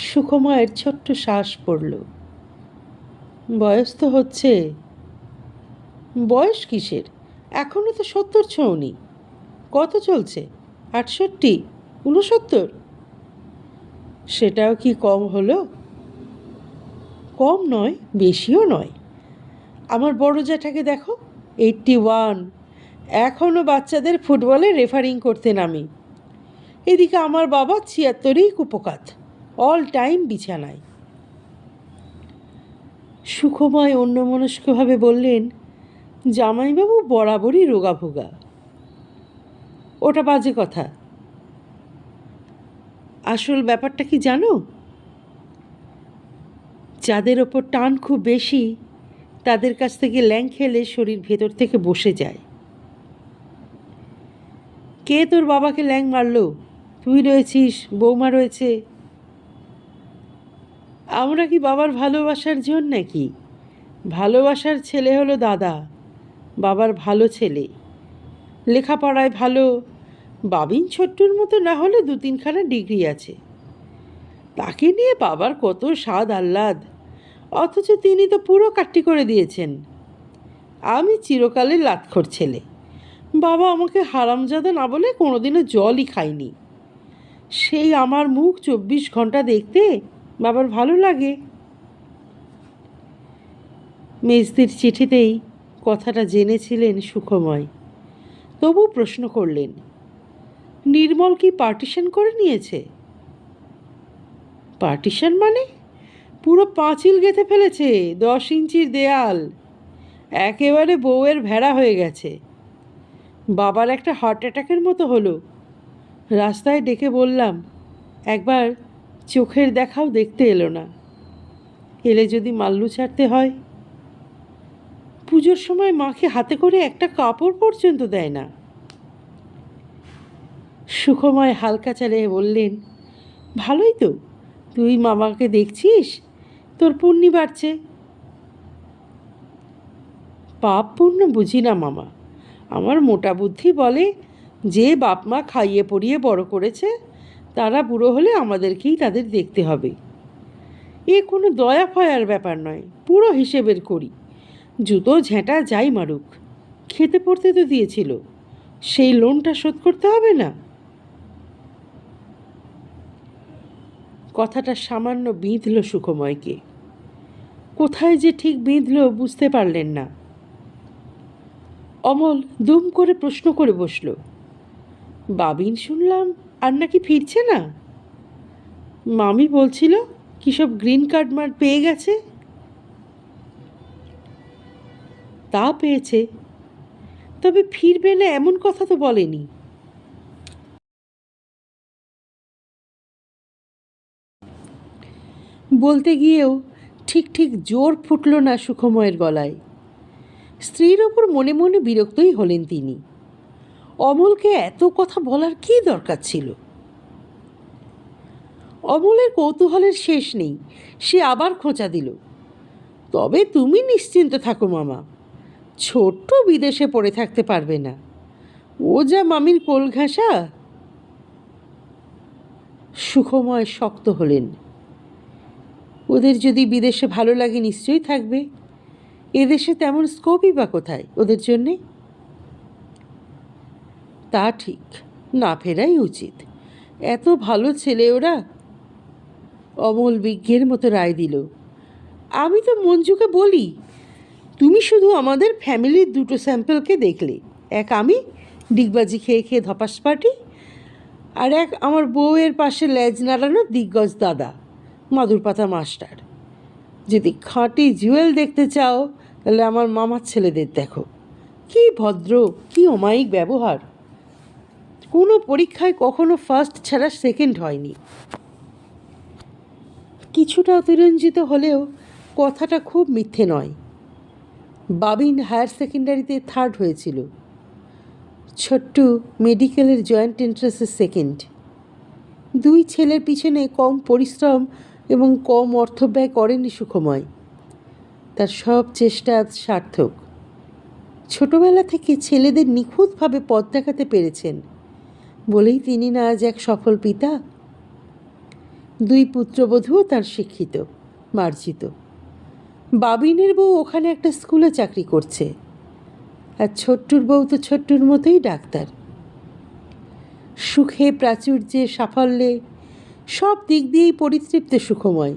সুখময়ের ছোট্ট শ্বাস পড়ল। বয়স তো হচ্ছে। বয়স কিসের, এখনো তো 70 ছোঁওনি। কত চলছে? 68, 69? সেটাও কি কম হলো? কম নয়, বেশিও নয়। আমার বড় জ্যাঠাকে দেখো, 81। এখনও বাচ্চাদের ফুটবলে রেফারিং করতে নামি। এদিকে আমার বাবা 76ই কুপোকাত, অল টাইম বিছানায়। সুখময় অন্যমনস্কভাবে বললেন, জামাইবাবু বরাবরই রোগাভোগা। ওটা বাজে কথা। আসল ব্যাপারটা কি জানো? যাদের ওপর টান খুব বেশি, তাদের কাছ থেকে ল্যাং খেলে শরীর ভেতর থেকে বসে যায়। কে তোর বাবাকে ল্যাং মারলো? তুই রয়েছিস, বৌমা রয়েছে। আমরা কি বাবার ভালোবাসার জন্য নাকি? ভালোবাসার ছেলে হলো দাদা, বাবার ভালো ছেলে, লেখাপড়ায় ভালো। বাবিন ছোট্টুর মতো না হলে 2-3খানা ডিগ্রি আছে। তাকে নিয়ে বাবার কত স্বাদ আহ্লাদ, অথচ তিনি তো পুরো কাট্টি করে দিয়েছেন। আমি চিরকালের লাতখোর ছেলে। বাবা আমাকে হারামজাদা না বলে কোনোদিনও জলই খাইনি। সেই আমার মুখ 24 ঘন্টা দেখতে বাবার ভালো লাগে। মেজদির চিঠিতেই কথাটা জেনেছিলেন সুখময়, তবু প্রশ্ন করলেন, নির্মল কি পার্টিশন করে নিয়েছে? পার্টিশন মানে? পুরো পাঁচিল গেঁথে ফেলেছে, 10 ইঞ্চির দেয়াল। একেবারে বউয়ের ভেড়া হয়ে গেছে। বাবার একটা হার্ট অ্যাটাকের মতো হলো। রাস্তায় ডেকে বললাম, একবার চোখের দেখাও দেখতে এলো না। এলে যদি মাল্লু ছাড়তে হয়। পুজোর সময় মাকে হাতে করে একটা কাপড় পর্যন্ত দেয় না। সুখময় হালকা চালিয়ে বললেন, ভালোই তো, তুই মামাকে দেখছিস, তোর পুণ্যি বাড়ছে। পাপ পুণ্য বুঝি না মামা। আমার মোটা বুদ্ধি বলে, যে বাপ মা খাইয়ে পরিয়ে বড় করেছে, তারা বুড়ো হলে আমাদেরকেই তাদের দেখতে হবে। এ কোনো দয়া ফয়ার ব্যাপার নয়, পুরো হিসেবের করি। জুতো ঝেঁটা যাই মারুক, খেতে পড়তে তো দিয়েছিল, সেই লোনটা শোধ করতে হবে না? কথাটা সামান্য বিঁধল সুখময়কে। কোথায় যে ঠিক বিঁধল বুঝতে পারলেন না। অমল দুম করে প্রশ্ন করে বসল, বাবিন শুনলাম আর নাকি ফিরছে না। মামি বলছিল কী সব গ্রিন কার্ড পেয়ে গেছে। তা পেয়েছে, তবে ফিরবে না এমন কথা তো বলেনি। বলতে গিয়েও ঠিক ঠিক জোর ফুটল না সুখময়ের গলায়। স্ত্রীর ওপর মনে মনে বিরক্তই হলেন তিনি। অমলকে এত কথা বলার কী দরকার ছিল? অমলের কৌতূহলের শেষ নেই। সে আবার খোঁচা দিল, তবে তুমি নিশ্চিন্ত থাকো মামা, ছোট্ট বিদেশে পড়ে থাকতে পারবে না। ও যা মামির কোল ঘাসা। সুখময় শক্ত হলেন। ওদের যদি বিদেশে ভালো লাগে নিশ্চয়ই থাকবে। এদেশে তেমন স্কোপই বা কোথায় ওদের জন্যে? তা ঠিক, না ফেরাই উচিত। এত ভালো ছেলে ওরা। অমল বিজ্ঞের মতো রায় দিল। আমি তো মঞ্জুকে বলি, তুমি শুধু আমাদের ফ্যামিলির 2টো স্যাম্পলকে দেখলে, এক আমি ডিগবাজি খেয়ে খেয়ে ধপাস পাটি, আর এক আমার বউয়ের পাশে লেজ নাড়ানো দিগ্গজ দাদা মাদুরপাতা মাস্টার। যদি খাঁটি জুয়েল দেখতে চাও তাহলে আমার মামার ছেলেদের দেখো, কি ভদ্র, কি অমায়িক ব্যবহার। কোনো পরীক্ষায় কখনো ফার্স্ট ছাড়া সেকেন্ড হয়নি। কিছুটা অতিরঞ্জিত হলেও কথাটা খুব মিথ্যে নয়। বাবিন হায়ার সেকেন্ডারিতে 3rd হয়েছিল, ছোট্টু মেডিকেলের জয়েন্ট এন্ট্রান্সের 2nd। 2 ছেলের পিছনে কম পরিশ্রম এবং কম অর্থ ব্যয় করেনি সুখময়। তার সব চেষ্টা আজ সার্থক। ছোটবেলা থেকে ছেলেদের নিখুঁতভাবে পথ দেখাতে পেরেছেন বলেই তিনি না আজ এক সফল পিতা। 2 পুত্রবধূও তার শিক্ষিত, মার্জিত। বাবিনের বউ ওখানে একটা স্কুলে চাকরি করছে, আর ছোট্টুর বউ তো ছোট্টুর মতোই ডাক্তার। সুখে, প্রাচুর্যে, সাফল্যে সব দিক দিয়েই পরিতৃপ্ত সুখময়।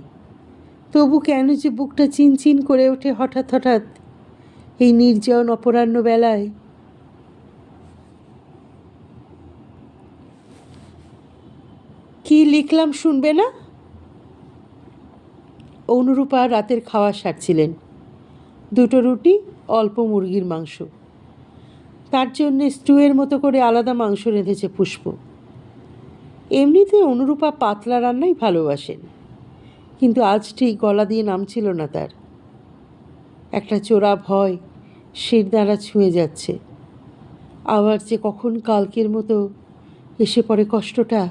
তবু কেন যে বুকটা চিনচিন করে ওঠে হঠাৎ হঠাৎ এই নির্জন অপরাহ্ন বেলায়। কি লিখলাম শুনবে না? অনুরূপা রাতের খাওয়া সারছিলেন। 2টো রুটি, অল্প মুরগির মাংস। তার জন্যে স্টুয়ের মতো করে আলাদা মাংস রেঁধেছে পুষ্প। এমনিতে অনুরূপা পাতলা রান্নাই ভালোবাসেন, কিন্তু আজ ঠিক গলা দিয়ে নামছিল না তার। একটা চোরা ভয় শিরদাঁড়া ছুঁয়ে যাচ্ছে। আবার যে কখন কালকের মতো এসে পড়ে কষ্টটা।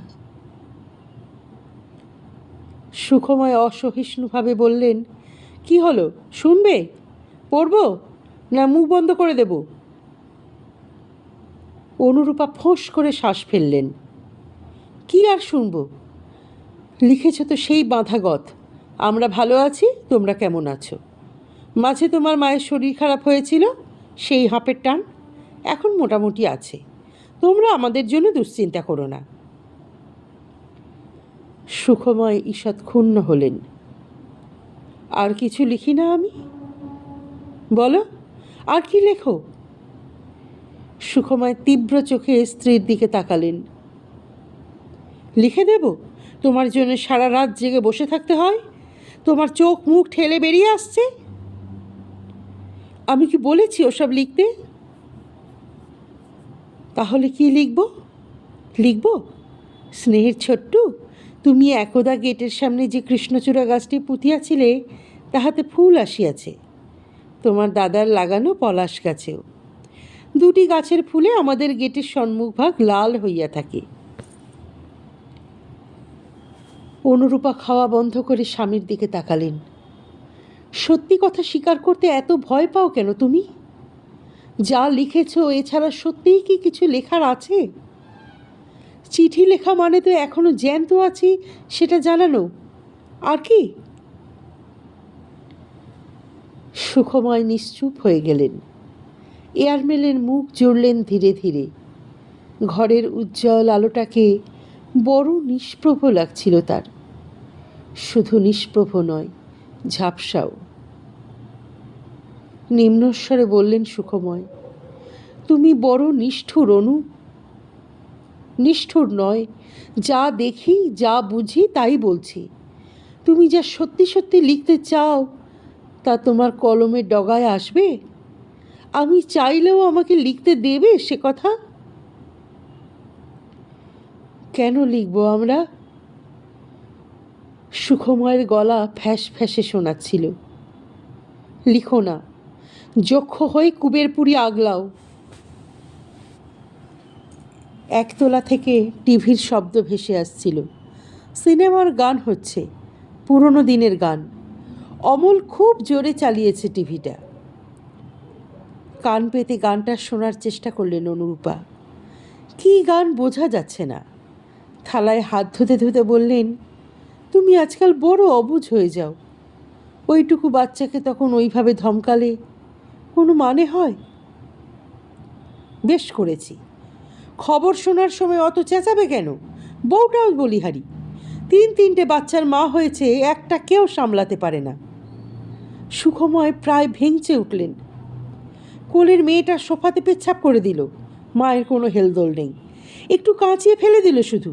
সুখময় অসহিষ্ণুভাবে বললেন, কি হলো, শুনবে? পড়ব না মুখ বন্ধ করে দেব? অনুরূপা ফোঁস করে শ্বাস ফেললেন। কি আর শুনব? লিখেছ তো সেই বাঁধাগত, আমরা ভালো আছি, তোমরা কেমন আছো। মাঝে তোমার মায়ের শরীর খারাপ হয়েছিল, সেই হাঁপের টান এখন মোটামুটি আছে। তোমরা আমাদের জন্য দুশ্চিন্তা করো না। সুখময় ঈষৎ ক্ষুণ্ণ হলেন। আর কিছু লিখি না আমি? বলো, আর কি লেখো? সুখময় তীব্র চোখে স্ত্রীর দিকে তাকালেন। লিখে দেব তোমার জন্য সারা রাত জেগে বসে থাকতে হয়? তোমার চোখ মুখ ঠেলে বেরিয়ে আসছে? আমি কি বলেছি ওসব লিখতে? তাহলে কি লিখব? লিখব, স্নেহের ছোট্টু, তুমি একদা গেটের সামনে যে কৃষ্ণচূড়া গাছটি পুঁতিয়াছিলে তাহাতে ফুল আসিয়াছে। তোমার দাদার লাগানো পলাশ গাছেও 2টি গাছের ফুলে আমাদের গেটের সম্মুখভাগ লাল হইয়া থাকে। অনুরূপা খাওয়া বন্ধ করে স্বামীর দিকে তাকালেন। সত্যি কথা স্বীকার করতে এত ভয় পাও কেন তুমি? যা লিখেছ এছাড়া সত্যিই কি কিছু লেখার আছে? চিঠি লেখা মানে তো এখনো জ্যান্ত আছি সেটা জানানো, আর কি? সুখময় নিশ্চুপ হয়ে গেলেন। এয়ারমেলের মুখ জুড়লেন ধীরে ধীরে। ঘরের উজ্জ্বল আলোটাকে বড় নিষ্প্রভ লাগছিল তার। শুধু নিষ্প্রভ নয়, ঝাপসাও। নিম্নস্বরে বললেন সুখময়, তুমি বড় নিষ্ঠুর অনু। নিষ্ঠুর নয়, যা দেখি যা বুঝি তাই বলছি। তুমি যা সত্যি সত্যি লিখতে চাও তা তোমার কলমের ডগায় আসবে? আমি চাইলেও আমাকে লিখতে দেবে সে কথা? কেন লিখব আমরা? সুখময়ের গলা ফ্যাঁস ফ্যাঁসে শোনাচ্ছিল। লিখো না, যক্ষ হয়ে কুবেরপুরি আগলাও। একতলা থেকে টিভির শব্দ ভেসে আসছিল। সিনেমার গান হচ্ছে, পুরনো দিনের গান। অমল খুব জোরে চালিয়েছে টিভিটা। কান পেতে গানটা শোনার চেষ্টা করলেন অনুরূপা। কী গান বোঝা যাচ্ছে না। থালায় হাত ধুতে ধুতে বললেন, তুমি আজকাল বড় অবুঝ হয়ে যাও। ওইটুকু বাচ্চাকে তখন ওইভাবে ধমকালে কোনো মানে হয়? বেশ করেছি। খবর শোনার সময় অত চেঁচাবে কেন? বউটাও বলিহারি। 3 বাচ্চার মা হয়েছে, একটা কেউ সামলাতে পারে না। সুখময় প্রায় ভেঙচে উঠলেন। কোলের মেয়েটা সোফাতে পেচ্ছাপ করে দিল। মায়ের কোনো হেলদোল নেই, একটু কাঁচিয়ে ফেলে দিল শুধু।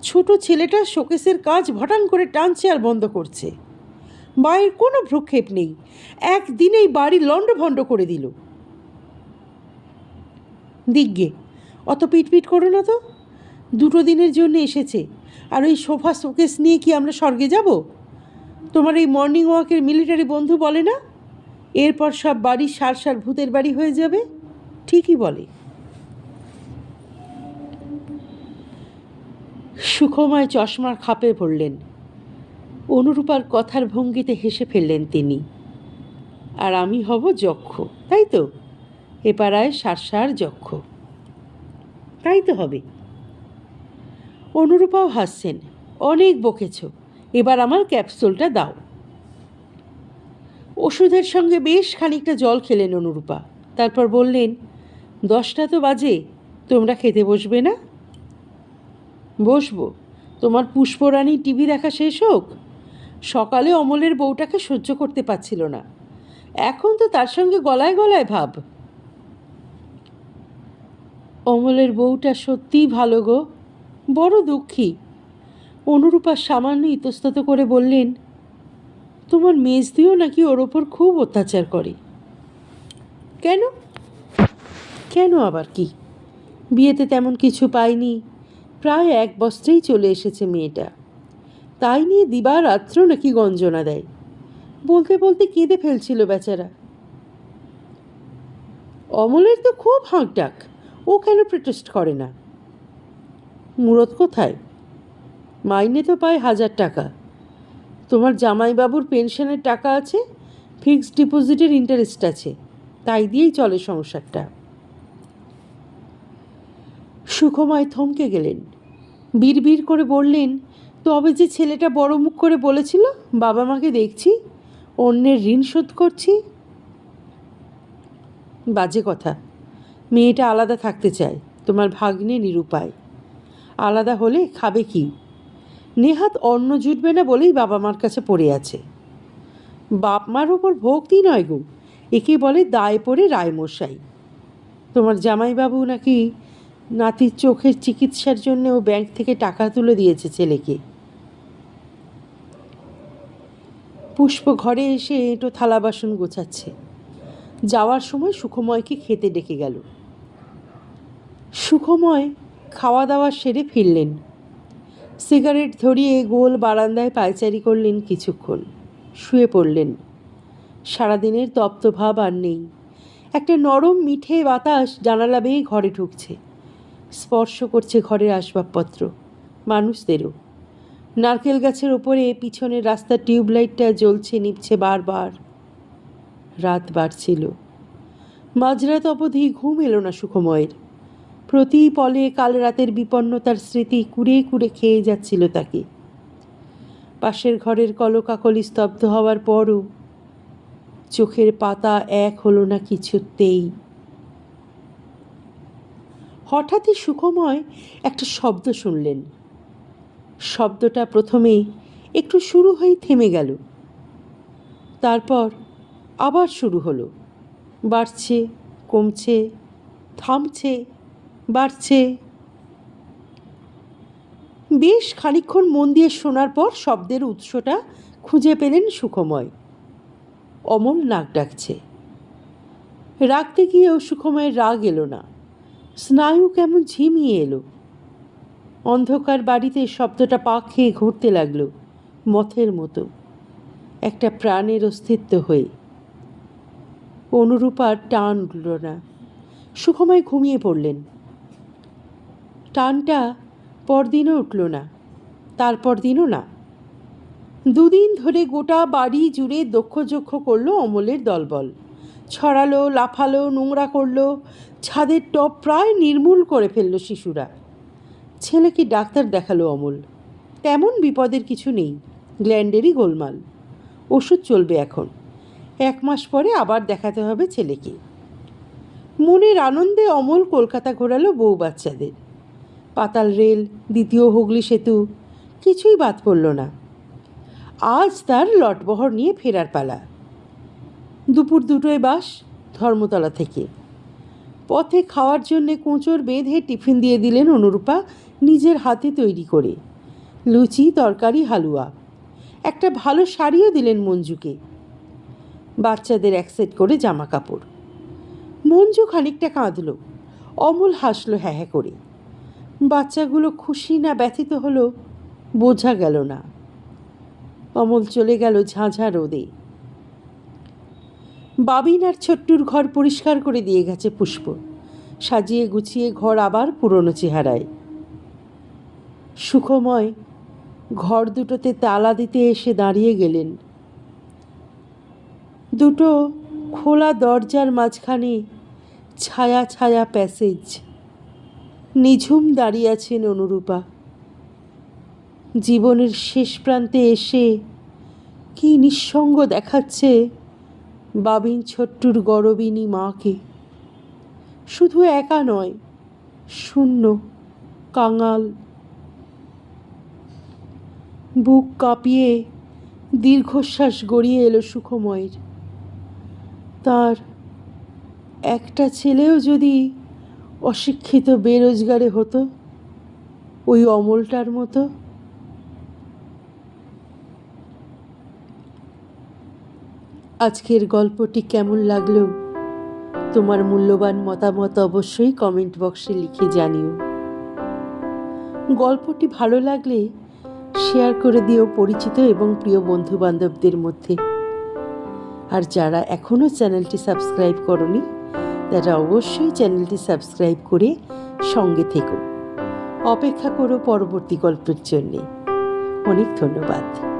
ছোট ছেলেটা শোকেসের কাজ ভটান করে টানছে আর বন্ধ করছে। মায়ের কোনো ভ্রুক্ষেপ নেই, একদিনেই বাড়ি লণ্ডভণ্ড করে দিল। দিগ্গে, অত পিটপিট করো না তো। 2 দিনের জন্য এসেছে, আর ওই সোফা শোকেস নিয়ে কি আমরা স্বর্গে যাব? তোমার এই মর্নিং ওয়াকের মিলিটারি বন্ধু বলে না, এরপর সব বাড়ি সার সার ভূতের বাড়ি হয়ে যাবে? ঠিকই বলে। সুখময় চশমার খাপে পড়লেন। অনুরূপার কথার ভঙ্গিতে হেসে ফেললেন তিনি। আর আমি হব যক্ষ, তাই তো? এ পাড়ায় সার যক্ষ, তাই তো হবে। অনুরূপাও হাসছেন। অনেক বকেছ, এবার আমার ক্যাপসুলটা দাও। ওষুধের সঙ্গে বেশ খানিকটা জল খেলেন অনুরূপা। তারপর বললেন, 10টা তো বাজে, তোমরা খেতে বসবে না? বসবো, তোমার পুষ্পরানী টিভি দেখা শেষ হোক। সকালে অমলের বউটাকে সহ্য করতে পারছিল না, এখন তো তার সঙ্গে গলায় গলায় ভাব। অমলের বউটা সত্যিই ভালো গো, বড় দুঃখী। অনুরূপা সামান্য ইতস্তত করে বললেন, তোমার মেজদিও নাকি ওর ওপর খুব অত্যাচার করে। কেন? কেন আবার কি? বিয়েতে তেমন কিছু পায়নি, প্রায় 1 বছরেই চলে এসেছে মেয়েটা, তাই নিয়ে দিবারাত্র নাকি গঞ্জনা দেয়। বলতে বলতে কেঁদে ফেলছিল বেচারা। অমলের তো খুব হাঁক ডাক, ও কেন প্রোটেস্ট করে না? মুরত কোথায়? মাইনে তো পায় 1000 টাকা। তোমার জামাইবাবুর পেনশনের টাকা আছে, ফিক্সড ডিপোজিটের ইন্টারেস্ট আছে, তাই দিয়েই চলে সংসারটা। সুখময় থমকে গেলেন। বিড়বিড় করে বললেন, তবে যে ছেলেটা বড় মুখ করে বলেছিল, বাবা মাকে দেখছি, অন্যের ঋণ শোধ করছি। বাজে কথা। মেয়েটা আলাদা থাকতে চায়, তোমার ভাগ্নে নিরুপায়। আলাদা হলে খাবে কি? নেহাত অন্ন জুটবে না বলেই বাবা মার কাছে পড়ে আছে। বাপ মার ওপর ভক্তি নয় গো, একে বলে দায় পড়ে রায়মশাই। তোমার জামাইবাবু নাকি নাতির চোখের চিকিৎসার জন্য ও ব্যাংক থেকে টাকা তুলে দিয়েছে ছেলেকে। পুষ্প ঘরে এসে এঁটো থালা বাসন গোছাচ্ছে। যাওয়ার সময় সুখময়কে খেতে ডেকে গেল। সুখময় খাওয়া দাওয়া সেরে ফিরলেন। সিগারেট ধরিয়ে গোল বারান্দায় পায়চারি করলেন কিছুক্ষণ, শুয়ে পড়লেন। সারাদিনের তপ্তভাব আর নেই। একটা নরম মিঠে বাতাস জানালা বেয়ে ঘরে ঢুকছে, স্পর্শ করছে ঘরের আসবাবপত্র, মানুষদেরও। নারকেল গাছের ওপরে পিছনের রাস্তার টিউবলাইটটা জ্বলছে নিভছে বারবার। রাত বাড়ছিল। মাঝরাত অবধি ঘুম এলো না সুখময়ের। প্রতি পলে কাল রাতের বিপন্নতার স্মৃতি কুড়ে কুড়ে খেয়ে যাচ্ছিল তাকে। পাশের ঘরের কলকাকলি স্তব্ধ হওয়ার পরও চোখের পাতা এক হলো না কিছুতেই। হঠাৎই সুখময় একটা শব্দ শুনলেন। শব্দটা প্রথমে একটু শুরু হয়েই থেমে গেল, তারপর আবার শুরু হলো। বাড়ছে, কমছে, থামছে, বাড়ছে। বেশ খানিকক্ষণ মন দিয়ে শোনার পর শব্দের উৎসটা খুঁজে পেলেন সুখময়। অমল নাক ডাকছে। রাগতে গিয়েও সুখময়ের রাগ এলো না, স্নায়ু কেমন ঝিমিয়ে এলো। অন্ধকার বাড়িতে শব্দটা পাক খেয়ে ঘুরতে লাগলো মথের মতো, একটা প্রাণের অস্তিত্ব হয়ে। অনুরূপার টান উঠল না। সুখময় ঘুমিয়ে পড়লেন। টানটা পরদিনও উঠল না, তারপর দিনও না। 2 দিন ধরে গোটা বাড়ি জুড়ে দক্ষযক্ষ করলো অমলের দলবল। ছড়ালো, লাফালো, নোংরা করলো, ছাদের টপ প্রায় নির্মূল করে ফেললো শিশুরা। ছেলেকে ডাক্তার দেখালো অমল। তেমন বিপদের কিছু নেই, গ্ল্যান্ডেরই গোলমাল। ওষুধ চলবে এখন, 1 মাস পরে আবার দেখাতে হবে ছেলেকে। মনের আনন্দে অমল কলকাতা ঘোরালো বউ বাচ্চাদের। পাতাল রেল, 2য় হুগলি সেতু, কিছুই বাদ পড়ল না। আজ তার লটবহর নিয়ে ফেরার পালা। দুপুর 2টোয় বাস ধর্মতলা থেকে। পথে খাওয়ার জন্যে কোঁচড় বেঁধে টিফিন দিয়ে দিলেন অনুরূপা নিজের হাতে তৈরি করে। লুচি, তরকারি, হালুয়া। একটা ভালো শাড়িও দিলেন মঞ্জুকে। বাচ্চাদের 1 সেট করে জামা কাপড়। মঞ্জু খানিকটা কাঁদল, অমল হাসলো হ্যাঁ হ্যাঁ করে। বাচ্চাগুলো খুশি না ব্যথিত হলো বোঝা গেল না। অমল চলে গেল ঝাঁঝা রোদে। বাবিন আর ছোট্টুর ঘর পরিষ্কার করে দিয়ে গেছে পুষ্প। সাজিয়ে গুছিয়ে ঘর আবার পুরনো চেহারায়। সুখময় ঘর দুটোতে তালা দিতে এসে দাঁড়িয়ে গেলেন। দুটো খোলা দরজার মাঝখানে ছায়া ছায়া প্যাসেজ। নিঝুম দাঁড়িয়ে আছেন অনুরূপা। জীবনের শেষ প্রান্তে এসে কি নিঃসঙ্গ দেখাচ্ছে বাবিন ছোট্টুর গরবিনী মাকে। শুধু একা নয়, শূন্য, কাঙাল। বুক কাঁপিয়ে দীর্ঘশ্বাস গড়িয়ে এলো সুখময়ের। তার একটা ছেলেও যদি অশিক্ষিত বেরোজগারে হতো, ওই অমলটার মতো। আজকের গল্পটি কেমন লাগলো তোমার মূল্যবান মতামত অবশ্যই কমেন্ট বক্সে লিখে জানিও। গল্পটি ভালো লাগলে শেয়ার করে দিও পরিচিত এবং প্রিয় বন্ধু বান্ধবদের মধ্যে। আর যারা এখনও চ্যানেলটি সাবস্ক্রাইব করনি তারা অবশ্যই চ্যানেলটি সাবস্ক্রাইব করে সঙ্গে থেকো। অপেক্ষা করো পরবর্তী গল্পের জন্যে। অনেক ধন্যবাদ।